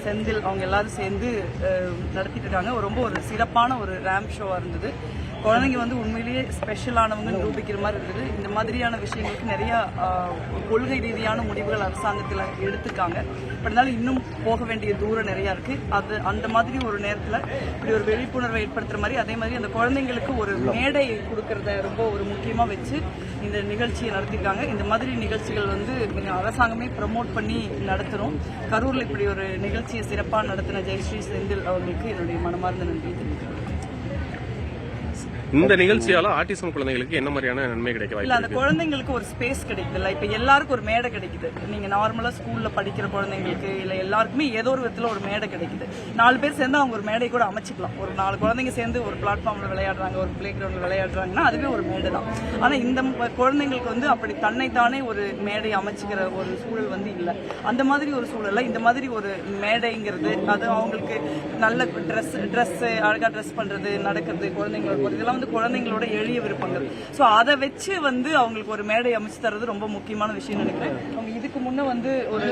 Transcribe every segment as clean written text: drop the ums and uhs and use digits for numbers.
செந்தில் அவங்க எல்லாரும் சேர்ந்து நடத்திட்டு இருக்காங்க. ரொம்ப ஒரு சிறப்பான ஒரு ரேம்ப் ஷோவா இருந்தது. குழந்தைங்க வந்து உண்மையிலேயே ஸ்பெஷலானவங்க நிரூபிக்கிற மாதிரி இருந்தது. இந்த மாதிரியான விஷயங்களுக்கு நிறைய கொள்கை ரீதியான முடிவுகள் அரசாங்கத்தில் எடுத்துக்காங்க. இருந்தாலும் இன்னும் போக வேண்டிய தூரம் நிறையா இருக்கு. அது அந்த மாதிரி ஒரு நேரத்தில் இப்படி ஒரு விழிப்புணர்வை ஏற்படுத்துற மாதிரி, அதே மாதிரி அந்த குழந்தைங்களுக்கு ஒரு மேடை கொடுக்கறத ரொம்ப ஒரு முக்கியமாக வச்சு இந்த நிகழ்ச்சியை நடத்திருக்காங்க. இந்த மாதிரி நிகழ்ச்சிகள் வந்து அரசாங்கமே ப்ரமோட் பண்ணி நடத்தணும். கரூரில் இப்படி ஒரு நிகழ்ச்சியை சிறப்பாக நடத்தின ஜெயஸ்ரீ செந்தில் அவர்களுக்கு என்னுடைய மனமார்ந்த நன்றி தெரிவித்துள்ளேன். இந்த நிகழ்ச்சியால ஆட்டிசம் குழந்தைகளுக்கு என்ன மாதிரியான நன்மை கிடைக்க இல்ல, அந்த குழந்தைங்களுக்கு ஒரு ஸ்பேஸ் கிடைக்குது இல்ல. இப்ப எல்லாருக்கும் ஒரு மேடை கிடைக்குது. நீங்க நார்மலா ஸ்கூல்ல படிக்கிற குழந்தைங்களுக்கு இல்ல எல்லாருக்குமே ஏதோ ஒரு விதத்துல ஒரு மேடை கிடைக்குது. 4 பேர் சேர்ந்து அவங்க ஒரு மேடை கூட அமைச்சுக்கலாம். ஒரு 4 குழந்தைங்க சேர்ந்து ஒரு பிளாட்ஃபார்ம்ல விளையாடுறாங்க, ஒரு பிளே கிரவுண்ட்ல விளையாடுறாங்கன்னா அதுவே ஒரு மேடை தான். ஆனா இந்த குழந்தைங்களுக்கு வந்து அப்படி தன்னைத்தானே ஒரு மேடை அமைச்சுக்கிற ஒரு சூழல் வந்து இல்ல. அந்த மாதிரி ஒரு சூழல்ல இந்த மாதிரி ஒரு மேடைங்கிறது, அது அவங்களுக்கு நல்ல ட்ரெஸ் அழகா ட்ரெஸ் பண்றது, நடக்கிறது, குழந்தைங்களோட இதெல்லாம் குழந்தைங்களோட எளிய விருப்பங்கள். சோ அதை வச்சு வந்து அவங்களுக்கு ஒரு மேடை அமைச்சு தர்றது ரொம்ப முக்கியமான விஷயம் நினைக்கிறேன். அவங்க இதுக்கு முன்ன வந்து ஒரு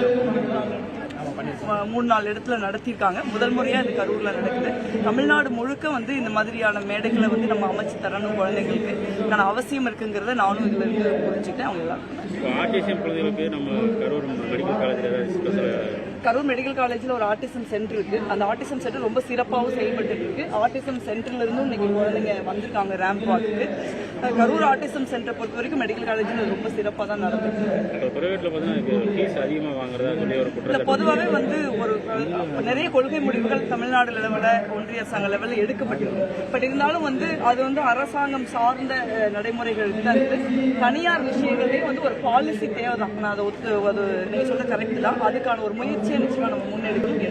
3-4 இடத்துல நடத்திருக்காங்க. முதல் முறையா இது கரூர்ல நடக்குது. தமிழ்நாடு முழுக்க வந்து இந்த மாதிரியான மேடைகளை வந்து நம்ம அமைச்சு தரணும். குழந்தைங்களுக்கு இதுக்கான அவசியம் இருக்குங்கிறத நானும் இதுல இருந்து புரிஞ்சுக்கிட்டேன். அவங்க கரூர் மெடிக்கல் காலேஜில் ஒரு ஆட்டிசம் சென்டர் இருக்கு. அந்த ஆட்டிசம் சென்டர் ரொம்ப சிறப்பாகவும் செயல்பட்டு இருக்கு. ஆட்டிசம் சென்டர்ல இருந்தும் இன்னைக்கு குழந்தைங்க வந்திருக்காங்க ரேம்ப் வாக்கு. கரூர் ஆட்டிசம் சென்டரை பொறுத்த வரைக்கும் மெடிக்கல் காலேஜில் ரொம்ப சிறப்பாக தான் நடந்துருக்கு. பொதுவாகவே வந்து ஒரு நிறைய கொள்கை முடிவுகள் தமிழ்நாடு லெவலில், ஒன்றிய அரசாங்க லெவலில் எடுக்கப்பட்டிருக்கு. பட் இருந்தாலும் வந்து அது வந்து அரசாங்கம் சார்ந்த நடைமுறைகள் தான். தனியார் விஷயங்களே வந்து ஒரு பாலிசி தேவைதான். நான் அதை நீங்க சொல்ல கரெக்ட் தான். அதுக்கான ஒரு முயற்சியை நிச்சயமா நம்ம முன்னெடுக்கணும்.